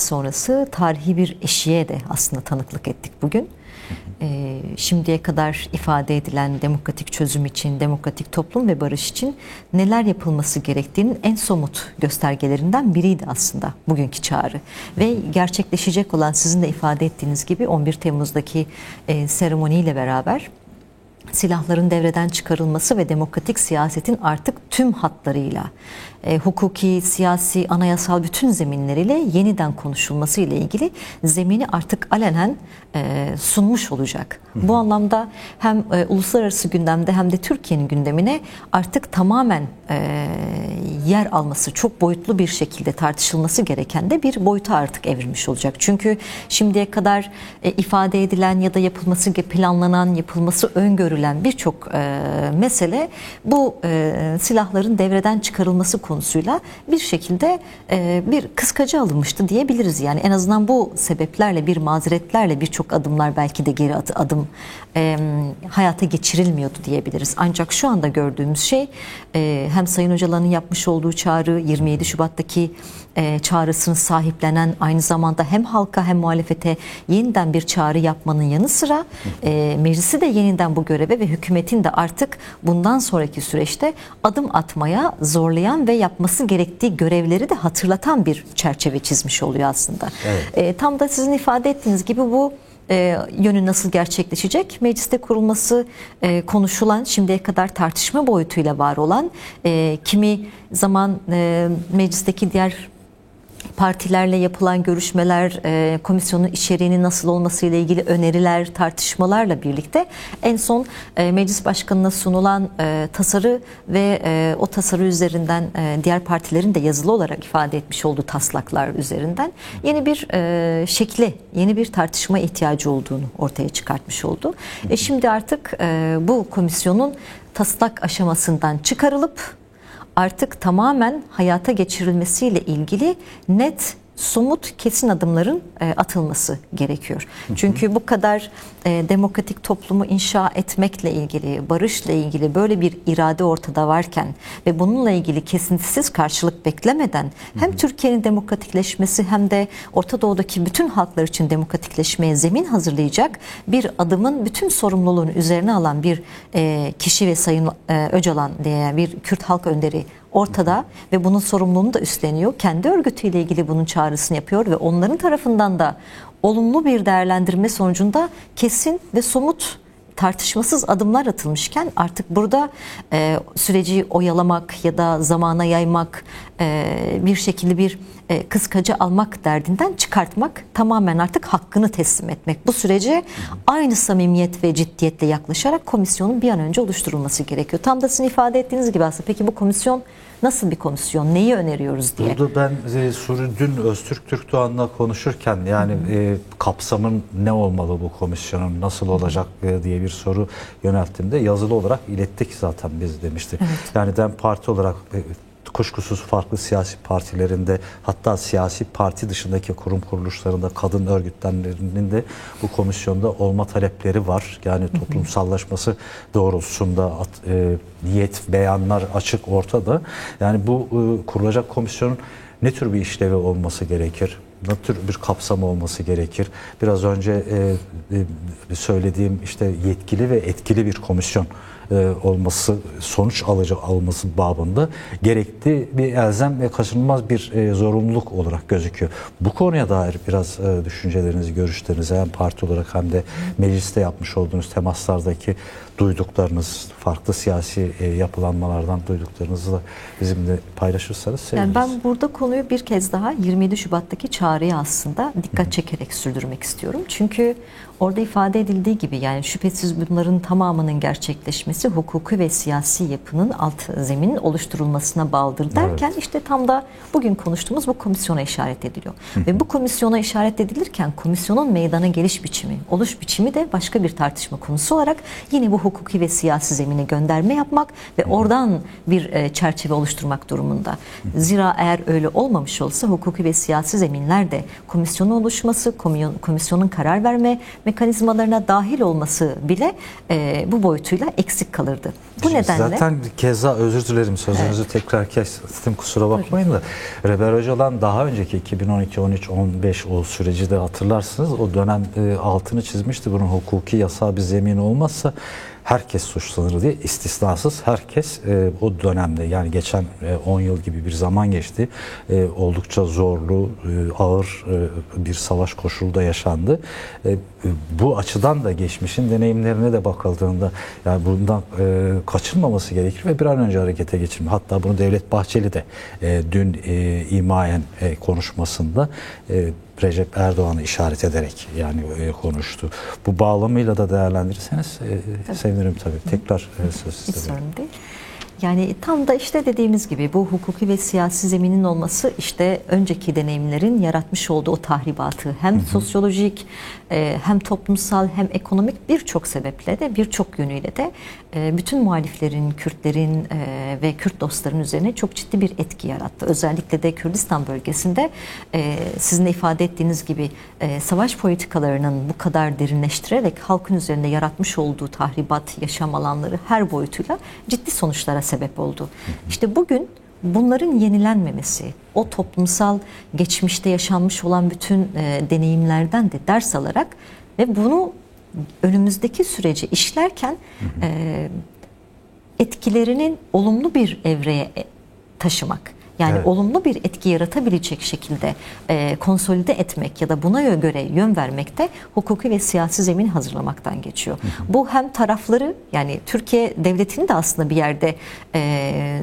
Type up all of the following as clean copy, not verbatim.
sonrası tarihi bir eşiğe de aslında tanıklık ettik bugün. Şimdiye kadar ifade edilen demokratik çözüm için, demokratik toplum ve barış için neler yapılması gerektiğinin en somut göstergelerinden biriydi aslında bugünkü çağrı. Ve gerçekleşecek olan, sizin de ifade ettiğiniz gibi 11 Temmuz'daki seremoniyle beraber silahların devreden çıkarılması ve demokratik siyasetin artık tüm hatlarıyla, hukuki, siyasi, anayasal bütün zeminleriyle yeniden konuşulması ile ilgili zemini artık alenen sunmuş olacak. Bu anlamda hem uluslararası gündemde hem de Türkiye'nin gündemine artık tamamen yer alması, çok boyutlu bir şekilde tartışılması gereken de bir boyuta artık evrilmiş olacak. Çünkü şimdiye kadar ifade edilen ya da yapılması planlanan, yapılması öngörülen birçok mesele bu silahların devreden çıkarılması konusuyla bir şekilde bir kıskaca alınmıştı diyebiliriz. Yani en azından bu sebeplerle, bir mazeretlerle birçok adımlar belki de geri adım hayata geçirilmiyordu diyebiliriz. Ancak şu anda gördüğümüz şey hem Sayın Öcalan'ın yapmış olduğu çağrı, 27 Şubat'taki çağrısını sahiplenen, aynı zamanda hem halka hem muhalefete yeniden bir çağrı yapmanın yanı sıra meclisi de yeniden bu göreve ve hükümetin de artık bundan sonraki süreçte adım atmaya zorlayan ve yapması gerektiği görevleri de hatırlatan bir çerçeve çizmiş oluyor aslında. Evet. Tam da sizin ifade ettiğiniz gibi bu yönü nasıl gerçekleşecek? Mecliste kurulması konuşulan, şimdiye kadar tartışma boyutuyla var olan, kimi zaman meclisteki diğer partilerle yapılan görüşmeler, komisyonun içeriğinin nasıl olması ile ilgili öneriler, tartışmalarla birlikte en son meclis başkanına sunulan tasarı ve o tasarı üzerinden diğer partilerin de yazılı olarak ifade etmiş olduğu taslaklar üzerinden yeni bir şekli, yeni bir tartışma ihtiyacı olduğunu ortaya çıkartmış oldu. Şimdi artık bu komisyonun taslak aşamasından çıkarılıp artık tamamen hayata geçirilmesiyle ilgili net, somut, kesin adımların atılması gerekiyor. Çünkü bu kadar demokratik toplumu inşa etmekle ilgili, barışla ilgili böyle bir irade ortada varken ve bununla ilgili kesintisiz karşılık beklemeden hem Türkiye'nin demokratikleşmesi hem de Orta Doğu'daki bütün halklar için demokratikleşmeye zemin hazırlayacak bir adımın bütün sorumluluğunu üzerine alan bir kişi ve Sayın Öcalan diye bir Kürt halk önderi ortada ve bunun sorumluluğunu da üstleniyor. Kendi örgütüyle ilgili bunun çağrısını yapıyor ve onların tarafından da olumlu bir değerlendirme sonucunda kesin ve somut, tartışmasız adımlar atılmışken artık burada süreci oyalamak ya da zamana yaymak, bir şekilde bir kıskaca almak derdinden çıkartmak, tamamen artık hakkını teslim etmek. Bu sürece aynı samimiyet ve ciddiyetle yaklaşarak komisyonun bir an önce oluşturulması gerekiyor. Tam da sizin ifade ettiğiniz gibi aslında. Peki bu komisyon nasıl bir komisyon? Neyi öneriyoruz diye. Burada ben dün Öztürk Türkdoğan'la konuşurken yani kapsamın ne olmalı bu komisyonun, nasıl olacak diye bir soru yönelttiğimde yazılı olarak ilettik zaten biz demiştik. Evet. Yani DEM Parti olarak kuşkusuz farklı siyasi partilerinde, hatta siyasi parti dışındaki kurum kuruluşlarında, kadın örgütlerinin de bu komisyonda olma talepleri var. Yani toplumsallaşması doğrultusunda niyet, beyanlar açık ortada. Yani bu kurulacak komisyonun ne tür bir işlevi olması gerekir? Ne tür bir kapsamı olması gerekir? Biraz önce söylediğim işte yetkili ve etkili bir komisyon olması, sonuç alması babında gerekli bir elzem ve kaçınılmaz bir zorunluluk olarak gözüküyor. Bu konuya dair biraz düşüncelerinizi, görüşlerinizi hem parti olarak hem de mecliste yapmış olduğunuz temaslardaki duyduklarınız, farklı siyasi yapılanmalardan duyduklarınızı da bizimle paylaşırsanız seviniriz. Yani ben burada konuyu bir kez daha 27 Şubat'taki çağrıya aslında dikkat çekerek sürdürmek istiyorum. Çünkü orada ifade edildiği gibi yani şüphesiz bunların tamamının gerçekleşmesi hukuki ve siyasi yapının alt zeminin oluşturulmasına bağlıdır derken işte tam da bugün konuştuğumuz bu komisyona işaret ediliyor. Ve bu komisyona işaret edilirken komisyonun meydana geliş biçimi, oluş biçimi de başka bir tartışma konusu olarak yine bu hukuki ve siyasi zemine gönderme yapmak ve oradan bir çerçeve oluşturmak durumunda. Zira eğer öyle olmamış olsa hukuki ve siyasi zeminlerde komisyonun oluşması, komisyonun karar verme mekanizmalarına dahil olması bile bu boyutuyla eksik eksik kalırdı. Bu nedenle zaten keza özür dilerim sözünüzü tekrar kestim, kusura bakmayın da Reber Öcalan daha önceki 2012, 13, 15 o süreci de hatırlarsınız. O dönem altını çizmişti. Bunun hukuki yasal bir zemin olmazsa herkes suçlanır diye, istisnasız herkes o dönemde, yani geçen 10 yıl gibi bir zaman geçti. Oldukça zorlu, ağır bir savaş koşulda yaşandı. Bu açıdan da geçmişin deneyimlerine de bakıldığında yani bundan kaçınmaması gerekir ve bir an önce harekete geçilme. Hatta bunu Devlet Bahçeli de dün imaen konuşmasında Recep Erdoğan'ı işaret ederek yani konuştu. Bu bağlamıyla da değerlendirirseniz sevinirim tabii. Tekrar söz hiç size. sorun değil. Yani tam da işte dediğimiz gibi bu hukuki ve siyasi zeminin olması işte önceki deneyimlerin yaratmış olduğu o tahribatı hem sosyolojik hem toplumsal hem ekonomik birçok sebeple de birçok yönüyle de bütün muhaliflerin, Kürtlerin ve Kürt dostların üzerine çok ciddi bir etki yarattı. Özellikle de Kürdistan bölgesinde sizin de ifade ettiğiniz gibi savaş politikalarının bu kadar derinleştirerek halkın üzerinde yaratmış olduğu tahribat, yaşam alanları her boyutuyla ciddi sonuçlara sebep oldu. İşte bugün bunların yenilenmemesi, o toplumsal geçmişte yaşanmış olan bütün deneyimlerden de ders alarak ve bunu önümüzdeki süreci işlerken etkilerinin olumlu bir evreye taşımak. Yani evet, olumlu bir etki yaratabilecek şekilde konsolide etmek ya da buna göre yön vermek de hukuki ve siyasi zemin hazırlamaktan geçiyor. Bu hem tarafları, yani Türkiye devletini de aslında bir yerde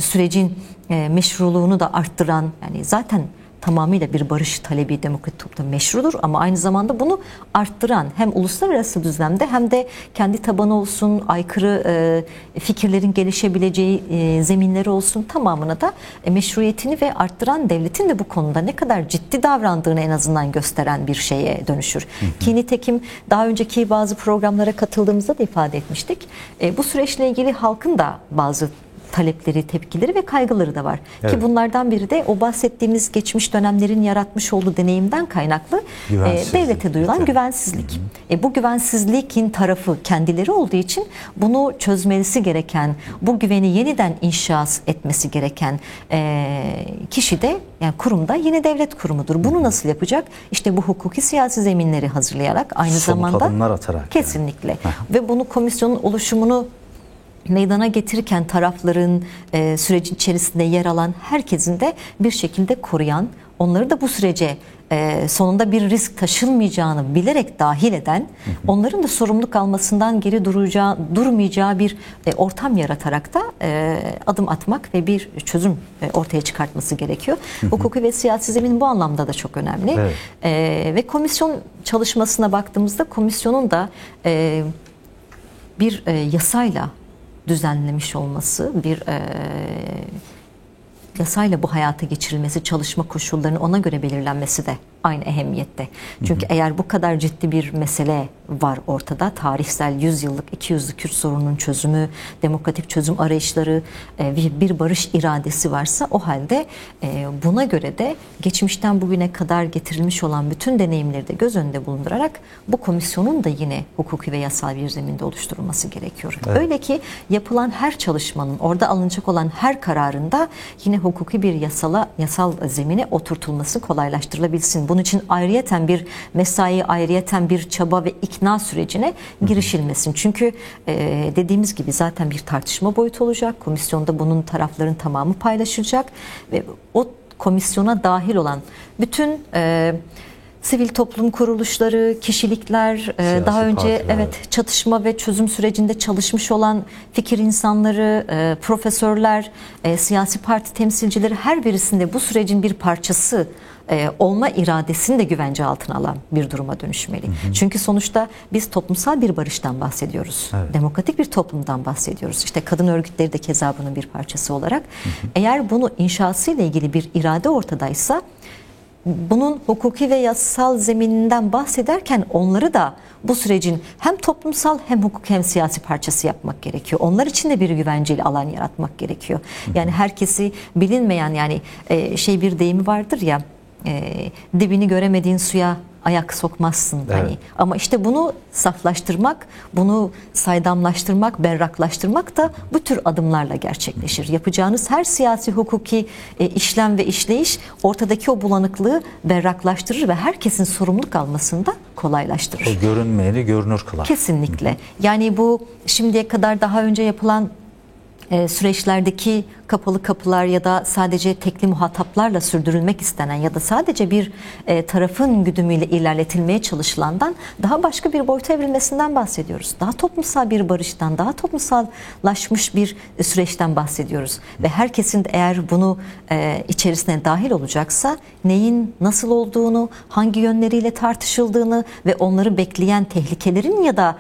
sürecin meşruluğunu da arttıran, yani zaten tamamıyla bir barış talebi demokratik toplumda meşrudur ama aynı zamanda bunu arttıran hem uluslararası düzlemde hem de kendi tabanı olsun, aykırı fikirlerin gelişebileceği zeminleri olsun, tamamına da meşruiyetini ve arttıran devletin de bu konuda ne kadar ciddi davrandığını en azından gösteren bir şeye dönüşür. Ki nitekim daha önceki bazı programlara katıldığımızda da ifade etmiştik. Bu süreçle ilgili halkın da bazı talepleri, tepkileri ve kaygıları da var. Evet. Ki bunlardan biri de o bahsettiğimiz geçmiş dönemlerin yaratmış olduğu deneyimden kaynaklı devlete duyulan güvensizlik. Bu güvensizliğin tarafı kendileri olduğu için bunu çözmesi gereken, bu güveni yeniden inşa etmesi gereken kişi de, yani kurum da yine devlet kurumudur. Bunu nasıl yapacak? İşte bu hukuki siyasi zeminleri hazırlayarak, aynı zamanda adımlar atarak. kesinlikle. Ve bunu komisyonun oluşumunu meydana getirirken tarafların, sürecin içerisinde yer alan herkesin de bir şekilde koruyan, onları da bu sürece sonunda bir risk taşınmayacağını bilerek dahil eden, onların da sorumluluk almasından geri durmayacağı bir ortam yaratarak da adım atmak ve bir çözüm ortaya çıkartması gerekiyor. Hukuki ve siyasi zemin bu anlamda da çok önemli. Evet. Ve komisyon çalışmasına baktığımızda komisyonun da bir yasayla düzenlemiş olması, bir yasayla bu hayata geçirilmesi, çalışma koşullarının ona göre belirlenmesi de aynı ehemmiyette. Çünkü eğer bu kadar ciddi bir mesele var ortada, tarihsel 100 yıllık, 200 yıllık Kürt sorununun çözümü, demokratik çözüm arayışları, bir barış iradesi varsa o halde buna göre de geçmişten bugüne kadar getirilmiş olan bütün deneyimleri de göz önünde bulundurarak bu komisyonun da yine hukuki ve yasal bir zeminde oluşturulması gerekiyor. Evet. Öyle ki yapılan her çalışmanın, orada alınacak olan her kararında yine hukuki bir yasal zemine oturtulması kolaylaştırılabilsin. Bunun için ayrıyeten bir mesai, ayrıyeten bir çaba ve ikna sürecine girişilmesin. Çünkü dediğimiz gibi zaten bir tartışma boyutu olacak. Komisyonda bunun tarafların tamamı paylaşılacak ve o komisyona dahil olan bütün sivil toplum kuruluşları, kişilikler, daha önce partiler, çatışma ve çözüm sürecinde çalışmış olan fikir insanları, profesörler, siyasi parti temsilcileri, her birisinde bu sürecin bir parçası olma iradesini de güvence altına alan bir duruma dönüşmeli. Çünkü sonuçta biz toplumsal bir barıştan bahsediyoruz. Evet. Demokratik bir toplumdan bahsediyoruz. İşte kadın örgütleri de keza bunun bir parçası olarak. Eğer bunu inşasıyla ilgili bir irade ortadaysa, bunun hukuki ve yasal zemininden bahsederken onları da bu sürecin hem toplumsal hem hukuk hem siyasi parçası yapmak gerekiyor. Onlar için de bir güvenceli alan yaratmak gerekiyor. Yani herkesi bilinmeyen, yani bir deyimi vardır ya, dibini göremediğin suya ayak sokmazsın. Evet. Hani. Ama işte bunu saflaştırmak, bunu saydamlaştırmak, berraklaştırmak da bu tür adımlarla gerçekleşir. Yapacağınız her siyasi hukuki işlem ve işleyiş ortadaki o bulanıklığı berraklaştırır ve herkesin sorumluluk almasını da kolaylaştırır. O görünmeyeni görünür kılar. Kesinlikle. Yani bu şimdiye kadar daha önce yapılan süreçlerdeki kapalı kapılar ya da sadece tekli muhataplarla sürdürülmek istenen ya da sadece bir tarafın güdümüyle ilerletilmeye çalışılandan daha başka bir boyuta evrilmesinden bahsediyoruz. Daha toplumsal bir barıştan, daha toplumsallaşmış bir süreçten bahsediyoruz. Ve herkesin de eğer bunu içerisine dahil olacaksa neyin nasıl olduğunu, hangi yönleriyle tartışıldığını ve onları bekleyen tehlikelerin ya da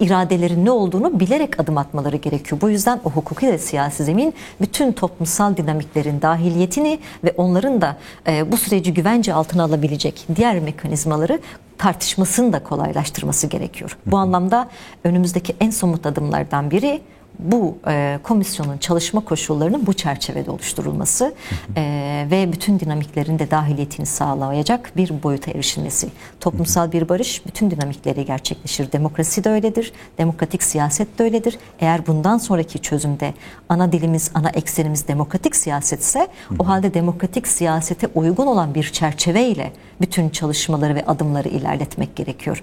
iradelerin ne olduğunu bilerek adım atmaları gerekiyor. Bu yüzden o hukuki ve siyasi zemin bütün toplumsal dinamiklerin dahiliyetini ve onların da bu süreci güvence altına alabilecek diğer mekanizmaları tartışmasını da kolaylaştırması gerekiyor. Bu anlamda önümüzdeki en somut adımlardan biri bu komisyonun çalışma koşullarının bu çerçevede oluşturulması ve bütün dinamiklerin de dahiliyetini sağlayacak bir boyuta erişilmesi. Toplumsal bir barış bütün dinamikleri gerçekleşir. Demokrasi de öyledir, demokratik siyaset de öyledir. Eğer bundan sonraki çözümde ana dilimiz, ana eksenimiz demokratik siyasetse o halde demokratik siyasete uygun olan bir çerçeveyle bütün çalışmaları ve adımları ilerletmek gerekiyor.